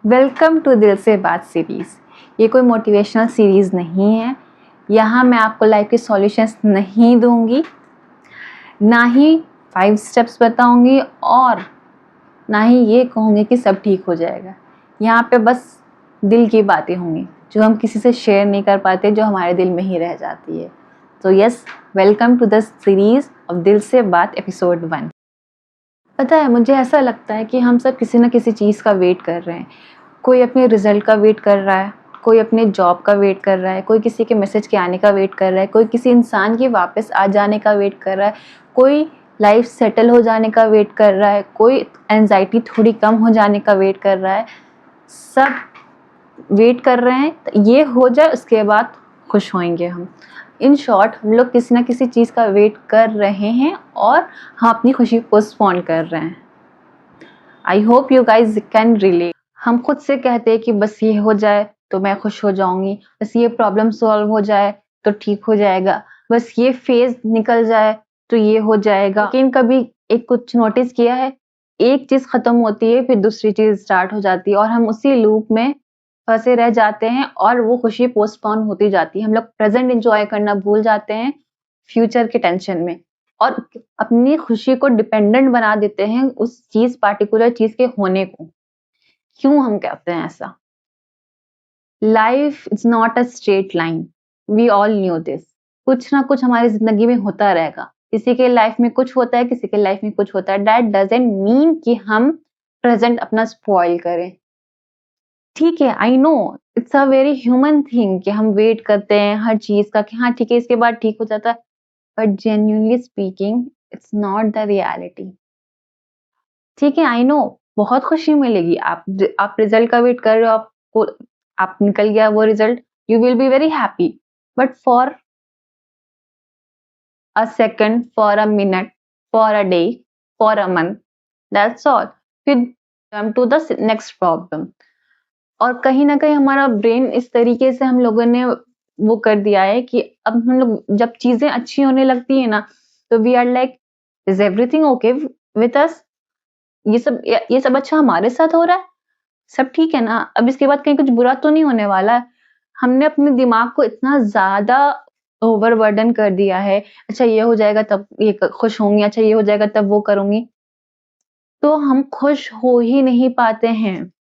Welcome to दिल से बात सीरीज़। ये कोई मोटिवेशनल सीरीज़ नहीं है। यहाँ मैं आपको लाइफ के सॉल्यूशंस नहीं दूंगी, ना ही 5 स्टेप्स बताऊंगी और ना ही ये कहूँगी कि सब ठीक हो जाएगा। यहाँ पे बस दिल की बातें होंगी जो हम किसी से शेयर नहीं कर पाते, जो हमारे दिल में ही रह जाती है। तो yes, welcome to the series of दिल से बात एपिसोड 1। पता है, मुझे ऐसा लगता है कि हम सब किसी न किसी चीज़ का वेट कर रहे हैं। कोई अपने रिजल्ट का वेट कर रहा है, कोई अपने जॉब का वेट कर रहा है, कोई किसी के मैसेज के आने का वेट कर रहा है, कोई किसी इंसान के वापस आ जाने का वेट कर रहा है, कोई लाइफ सेटल हो जाने का वेट कर रहा है, कोई एंजाइटी थोड़ी कम हो जाने का वेट कर रहा है। सब वेट कर रहे हैं, तो ये हो जाए उसके बाद खुश होंगे हम। इन शॉर्ट, हम लोग किसी ना किसी चीज़ का वेट कर रहे हैं और हम अपनी खुशी पोस्टपोन कर रहे हैं। I hope you guys can relate. हम खुद से कहते हैं कि बस ये हो जाए तो मैं खुश हो जाऊंगी, बस ये प्रॉब्लम सॉल्व हो जाए तो ठीक हो जाएगा, बस ये फेज निकल जाए तो ये हो जाएगा। लेकिन कभी एक कुछ नोटिस किया है, एक चीज खत्म होती है फिर दूसरी चीज स्टार्ट हो जाती है और हम उसी लूप में फंसे रह जाते हैं और वो खुशी पोस्टपोन होती जाती है। हम लोग प्रेजेंट एंजॉय करना भूल जाते हैं फ्यूचर के टेंशन में, और अपनी खुशी को डिपेंडेंट बना देते हैं उस चीज, पार्टिकुलर चीज के होने को। क्यों हम कहते हैं ऐसा? Life is not a straight line, we all knew this. कुछ ना कुछ हमारी जिंदगी में होता रहेगा। किसी के लाइफ में कुछ होता है, किसी के लाइफ में कुछ होता है। दैट डजंट मीन कि हम प्रेजेंट अपना स्पॉइल करें। ठीक है, I know it's a very human thing कि हम वेट करते हैं हर चीज का कि हाँ ठीक है, इसके बाद ठीक हो जाता है, but genuinely speaking it's not the reality. ठीक है, आई नो बहुत खुशी मिलेगी। आप रिजल्ट का वेट कर रहे हो, आपको आप निकल गया वो result, you will be very happy, but for a second, for a minute, for a day, for a month, that's all. फिर come to the next problem. और कहीं ना कहीं हमारा ब्रेन इस तरीके से हम लोगों ने वो कर दिया है कि अब हम लोग जब चीजें अच्छी होने लगती है ना, तो we are like, is everything okay with us? ये सब अच्छा हमारे साथ हो रहा है, सब ठीक है ना, अब इसके बाद कहीं कुछ बुरा तो नहीं होने वाला है। हमने अपने दिमाग को इतना ज्यादा ओवरबर्डन कर दिया है। अच्छा ये हो जाएगा तब ये खुश होंगी, अच्छा ये हो जाएगा तब वो करूंगी, तो हम खुश हो ही नहीं पाते हैं।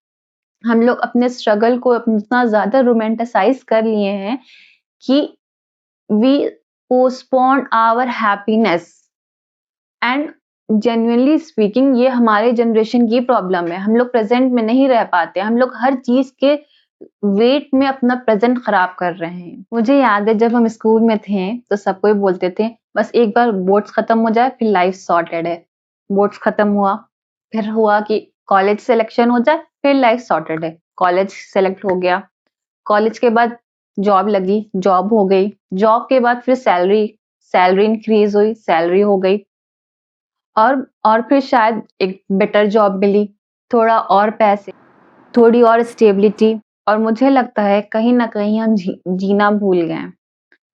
हम लोग अपने स्ट्रगल को इतना ज्यादा रोमांटिसाइज कर लिए हैं कि we postpone our happiness. And genuinely speaking, ये हमारे जनरेशन की प्रॉब्लम है। हम लोग प्रेजेंट में नहीं रह पाते, हम लोग हर चीज के वेट में अपना प्रेजेंट खराब कर रहे हैं। मुझे याद है जब हम स्कूल में थे तो सब कोई बोलते थे बस एक बार बोर्ड्स खत्म हो जाए फिर लाइफ सॉर्टेड है। बोर्ड्स खत्म हुआ, फिर हुआ कि कॉलेज सिलेक्शन हो जाए फिर लाइफ सॉर्टेड है। कॉलेज सेलेक्ट हो गया, कॉलेज के बाद जॉब लगी, जॉब हो गई, जॉब के बाद फिर सैलरी, सैलरी इंक्रीज हुई, सैलरी हो गई, और फिर शायद एक बेटर जॉब मिली, थोड़ा और पैसे, थोड़ी और स्टेबिलिटी। और मुझे लगता है कहीं ना कहीं हम जीना भूल गए हैं।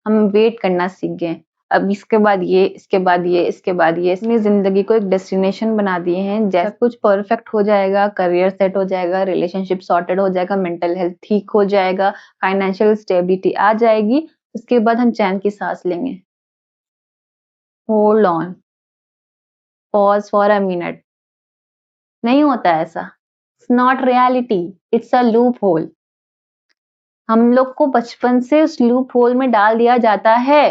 हम वेट करना सीख गए। अब इसके बाद ये, इसके बाद ये, इसके बाद ये, अपनी जिंदगी को एक डेस्टिनेशन बना दिए हैं। जैसा कुछ परफेक्ट हो जाएगा, करियर सेट हो जाएगा, रिलेशनशिप सॉर्टेड हो जाएगा, मेंटल हेल्थ ठीक हो जाएगा, फाइनेंशियल स्टेबिलिटी आ जाएगी, उसके बाद हम चैन की सांस लेंगे। Hold on, pause for a minute. नहीं होता ऐसा। It's not reality, it's a loop hole. हम लोग को बचपन से उस लूप होल में डाल दिया जाता है।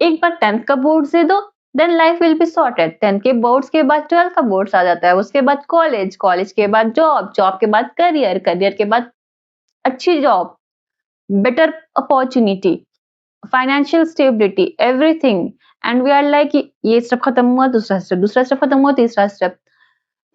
एक बार 10th का बोर्ड दे दो, then life will be sorted. 10th के बोर्ड्स के बाद 12th का बोर्ड्स आ जाता है, उसके बाद कॉलेज, कॉलेज के बाद जॉब, जॉब के बाद करियर, करियर के बाद अच्छी job, better opportunity, financial stability, everything. And we are like, ये स्टेप खत्म हुआ, दूसरा स्टेप, दूसरा स्टेप खत्म हुआ, तीसरा स्टेप।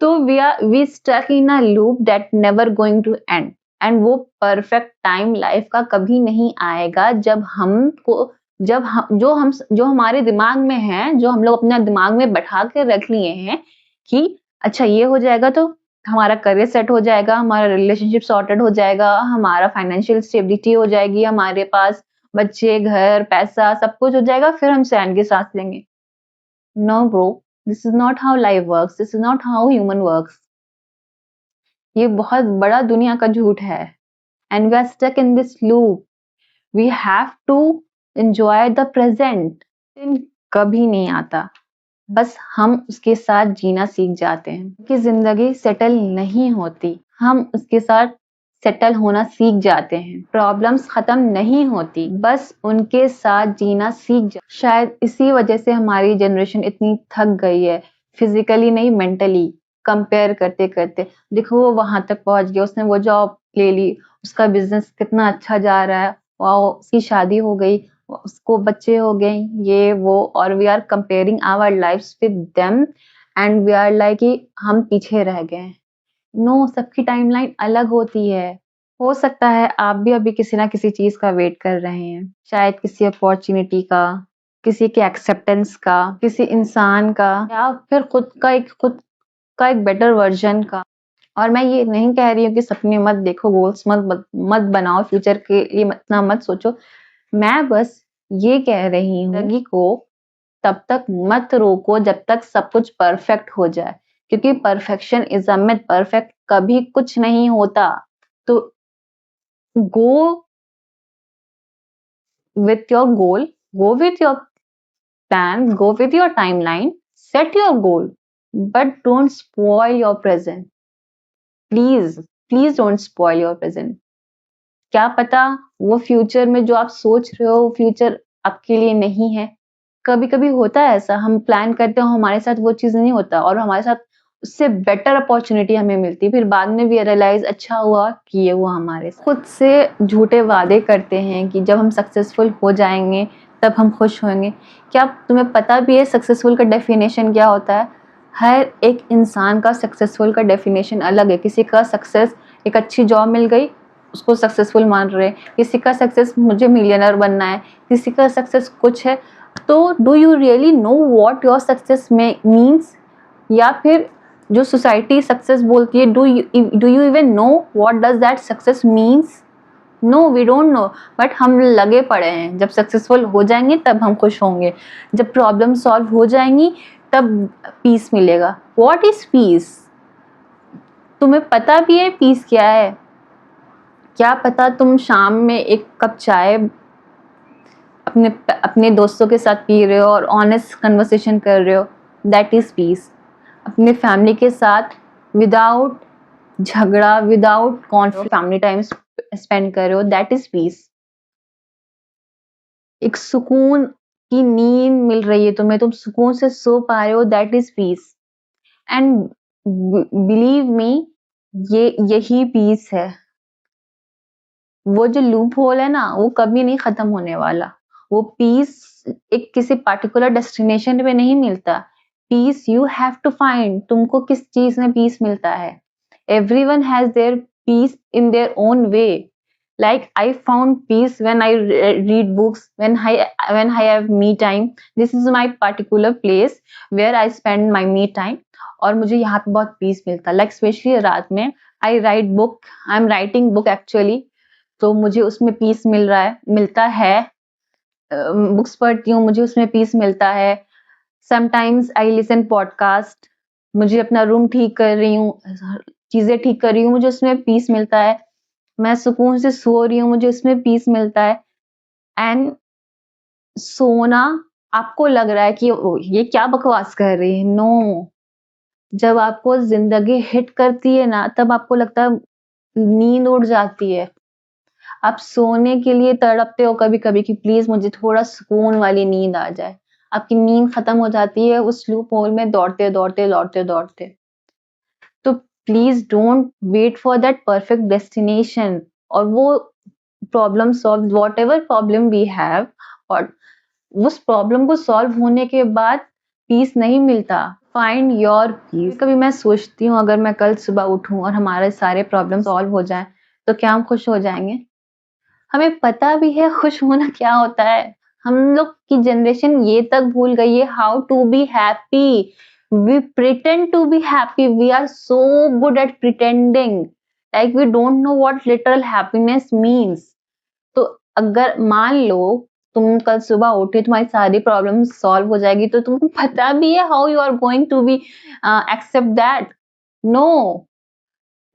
तो we stuck in a loop that never going to end. And वो परफेक्ट टाइम लाइफ का कभी नहीं आएगा जब हमको, जो हमारे दिमाग में है, जो हम लोग अपने दिमाग में बैठा के रख लिए हैं कि अच्छा ये हो जाएगा तो हमारा करियर सेट हो जाएगा, हमारा रिलेशनशिप सॉर्टेड हो जाएगा, हमारा फाइनेंशियल स्टेबिलिटी हो जाएगी, हमारे पास बच्चे, घर, पैसा, सब कुछ हो जाएगा, फिर हम चैन की सांस लेंगे। No bro, this is not how life works. This is not how human works. ये बहुत बड़ा दुनिया का झूठ है। And we are stuck in this loop. We have to enjoy the present. दिन कभी नहीं आता, बस हम उसके साथ जीना सीख जाते हैं कि जिंदगी सेटल नहीं होती, हम उसके साथ सेटल होना सीख जाते हैं। प्रॉब्लम्स खत्म नहीं होती, बस उनके साथ जीना शायद इसी वजह से हमारी जनरेशन इतनी थक गई है, फिजिकली नहीं मेंटली। कंपेयर करते करते देखो वो वहां तक पहुंच गया, उसने वो जॉब ले ली, उसका बिजनेस कितना अच्छा जा रहा है, वाओ उसकी शादी हो गई, उसको बच्चे हो गए, ये वो, और we are comparing our lifes with them and we are like कि हम पीछे रह गए हैं। नो, सबकी टाइमलाइन अलग होती है। हो सकता है आप भी अभी किसी ना किसी चीज का वेट कर रहे हैं, शायद किसी अपॉर्चुनिटी का, किसी के एक्सेप्टेंस का, किसी इंसान का, या फिर खुद का एक बेटर वर्जन का। और मैं ये नहीं कह रही हूँ कि सपने मत देखो, गोल्स मत बनाओ, फ्यूचर के लिए इतना मत सोचो। मैं बस ये कह रही हूँ जिंदगी को तब तक मत रोको जब तक सब कुछ परफेक्ट हो जाए, क्योंकि perfection is a myth, perfect कभी कुछ नहीं होता। तो go with your goal, go with your plan, go with your timeline, set your goal, but don't spoil your present. Please, please don't spoil your present. क्या पता वो future में जो आप सोच रहे हो, फ्यूचर आपके लिए नहीं है। कभी कभी होता है ऐसा, हम प्लान करते हो, हमारे साथ वो चीज नहीं होता और हमारे साथ उससे बेटर अपॉर्चुनिटी हमें मिलती, फिर बाद में भी रियलाइज अच्छा हुआ कि ये वो हमारे साथ। खुद से झूठे वादे करते हैं कि जब हम सक्सेसफुल हो जाएंगे तब हम खुश होंगे। क्या तुम्हें पता भी है सक्सेसफुल का डेफिनेशन क्या होता है? हर एक इंसान का सक्सेसफुल का डेफिनेशन अलग है। किसी का सक्सेस एक अच्छी जॉब मिल गई, उसको सक्सेसफुल मान रहे हैं, किसी का सक्सेस मुझे मिलियनर बनना है, किसी का सक्सेस कुछ है। तो do you really know what your success means? या फिर जो सोसाइटी सक्सेस बोलती है, do you even know what does that success means? No, we don't know. But हम लगे पड़े हैं, जब सक्सेसफुल हो जाएंगे तब हम खुश होंगे, जब प्रॉब्लम सॉल्व हो जाएंगी तब पीस मिलेगा। What is peace? तुम्हें पता भी है पीस क्या है? क्या पता तुम शाम में एक कप चाय अपने अपने दोस्तों के साथ पी रहे हो और ऑनेस्ट कन्वर्सेशन कर रहे हो, दैट इज पीस। अपने फैमिली के साथ विदाउट झगड़ा, without conflict family time spend कर रहे हो, दैट इज पीस। एक सुकून की नींद मिल रही है तुम्हें, तुम सुकून से सो पा रहे हो, that is peace. And believe me, यही पीस है। वो जो लूप होल है ना, वो कभी नहीं खत्म होने वाला। वो पीस एक किसी पार्टिकुलर डेस्टिनेशन पे नहीं मिलता। Peace you have to find. तुमको किस चीज में पीस मिलता है? Everyone has their peace in their own way. Like I found peace when I read books, when I have me time. This is my particular place where I spend my me time. और मुझे यहाँ पे बहुत piece मिलता है, like specially रात में। I write book, I am writing book actually, तो मुझे उसमें पीस मिलता है। बुक्स पढ़ती हूँ, मुझे उसमें पीस मिलता है। समटाइम्स आई लिसन पॉडकास्ट, मुझे अपना रूम ठीक कर रही हूँ, चीजें ठीक कर रही हूँ, मुझे उसमें पीस मिलता है। मैं सुकून से सो रही हूँ, मुझे उसमें पीस मिलता है। एंड सोना, आपको लग रहा है कि ये क्या बकवास कर रही है, नो। जब आपको जिंदगी हिट करती है ना, तब आपको लगता है, नींद उड़ जाती है, आप सोने के लिए तड़पते हो कभी कभी कि प्लीज मुझे थोड़ा सुकून वाली नींद आ जाए। आपकी नींद खत्म हो जाती है उस लूप होल में दौड़ते दौड़ते दौड़ते दौड़ते। तो please don't wait for that perfect destination. और वो problem solve, whatever problem we have, और उस प्रॉब्लम को सॉल्व होने के बाद पीस नहीं मिलता। Find your peace. कभी मैं सोचती हूँ अगर मैं कल सुबह उठूं और हमारे सारे प्रॉब्लम सॉल्व हो जाएं, तो क्या हम खुश हो जाएंगे? हमें पता भी है खुश होना क्या होता है। हम लोग की जनरेशन ये तक भूल गई है how to be happy. We pretend to be happy, we are so good at pretending, like we don't know what literal happiness means. तो अगर मान लो तुम कल सुबह उठे, तुम्हारी सारी प्रॉब्लम सॉल्व हो जाएगी, तो तुमको पता भी है how you are going to be accept that? No.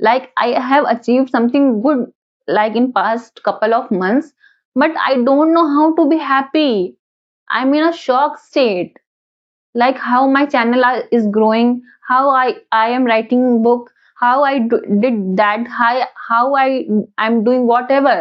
like I have achieved something good like in past couple of months, but I don't know how to be happy. I'm in a shock state, like how my channel is growing, how I am writing book, how did that, how I'm doing whatever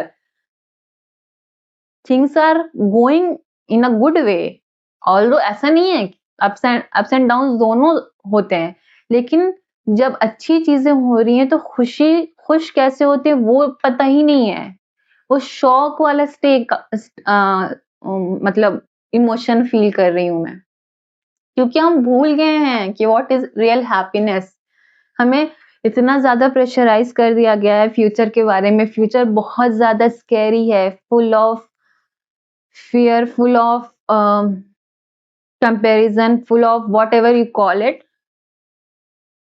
things are going in a good way. Although ऐसा नहीं है, ups and down दोनों होते हैं, लेकिन जब अच्छी चीजें हो रही हैं तो खुश कैसे होते हैं वो पता ही नहीं है। वो शौक वाला मतलब इमोशन फील कर रही हूं मैं, क्योंकि हम भूल गए हैं कि व्हाट इज रियल हैप्पीनेस। हमें इतना ज्यादा प्रेशराइज कर दिया गया है फ्यूचर के बारे में। फ्यूचर बहुत ज्यादा स्कैरी है, full of fear, full of comparison, full of whatever you call it.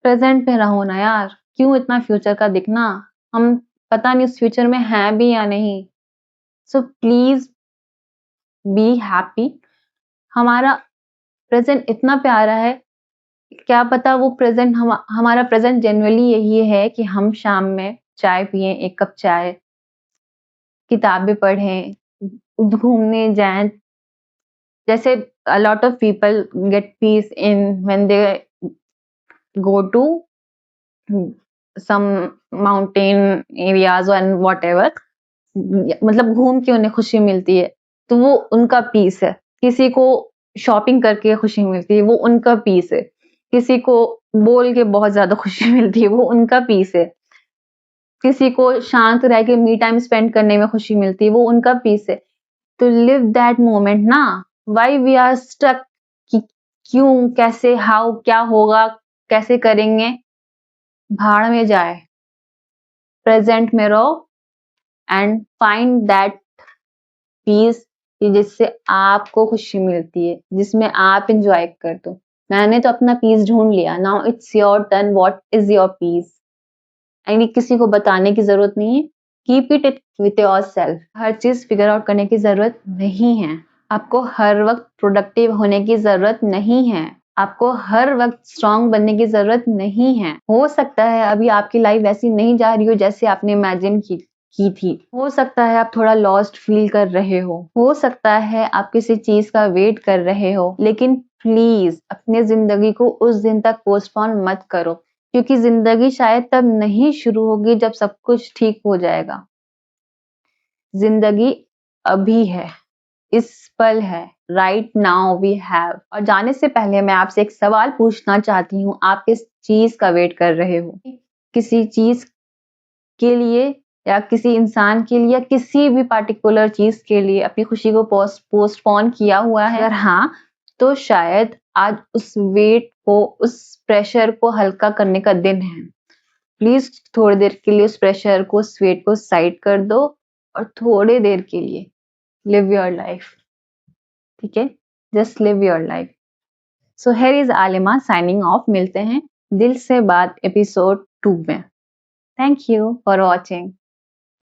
Present में रहो ना यार, क्यों इतना फ्यूचर का दिखना, हम पता नहीं उस फ्यूचर में हैं भी या नहीं। So please be happy. हमारा प्रेजेंट इतना प्यारा है, क्या पता वो प्रेजेंट हमारा प्रेजेंट जनरली यही है कि हम शाम में चाय पिए, एक कप चाय, किताबें पढ़ें, घूमने जाएं। जैसे a lot of people get peace in when they go to some mountain areas and whatever, मतलब घूम के उन्हें खुशी मिलती है, तो वो उनका पीस है। किसी को शॉपिंग करके खुशी मिलती है, वो उनका पीस है। किसी को बोल के बहुत ज्यादा खुशी मिलती है, वो उनका पीस है। किसी को शांत रह के मी टाइम स्पेंड करने में खुशी मिलती है, वो उनका पीस है। तो लिव दैट मोमेंट ना। वाई वी आर स्टक कि क्यों, कैसे, हाउ, क्या होगा, कैसे करेंगे, भाड़ में जाए। प्रेजेंट में रहो एंड फाइंड दैट पीस जिससे आपको खुशी मिलती है, जिसमें आप इंजॉय कर दो। मैंने तो अपना पीस ढूंढ लिया, now it's your turn, what is your peace. यानी किसी को बताने की जरूरत नहीं है, keep it with yourself. हर चीज फिगर आउट करने की जरूरत नहीं है, आपको हर वक्त प्रोडक्टिव होने की जरूरत नहीं है, आपको हर वक्त स्ट्रांग बनने की जरूरत नहीं है। हो सकता है अभी आपकी लाइफ वैसी नहीं जा रही हो जैसे आपने इमेजिन की थी। हो सकता है आप थोड़ा लॉस्ट फील कर रहे हो सकता है आप किसी चीज का वेट कर रहे हो, लेकिन प्लीज अपने जिंदगी को उस दिन तक पोस्टपोन मत करो, क्योंकि जिंदगी शायद तब नहीं शुरू होगी जब सब कुछ ठीक हो जाएगा। जिंदगी अभी है, इस पल है, राइट नाउ वी हैव। और जाने से पहले मैं आपसे एक सवाल पूछना चाहती हूँ, आप किस चीज का वेट कर रहे हो? किसी चीज के लिए या किसी इंसान के लिए या किसी भी पार्टिकुलर चीज के लिए अपनी खुशी को पोस्टपोन किया हुआ है? अगर हाँ, तो शायद आज उस वेट को, उस प्रेशर को हल्का करने का दिन है। प्लीज थोड़ी देर के लिए उस प्रेशर को, उस वेट को साइड कर दो और थोड़ी देर के लिए लिव योर लाइफ। ठीक है, just live your life. So here is Alemao signing off. मिलते हैं दिल से बात एपिसोड 2 में। Thank you for watching.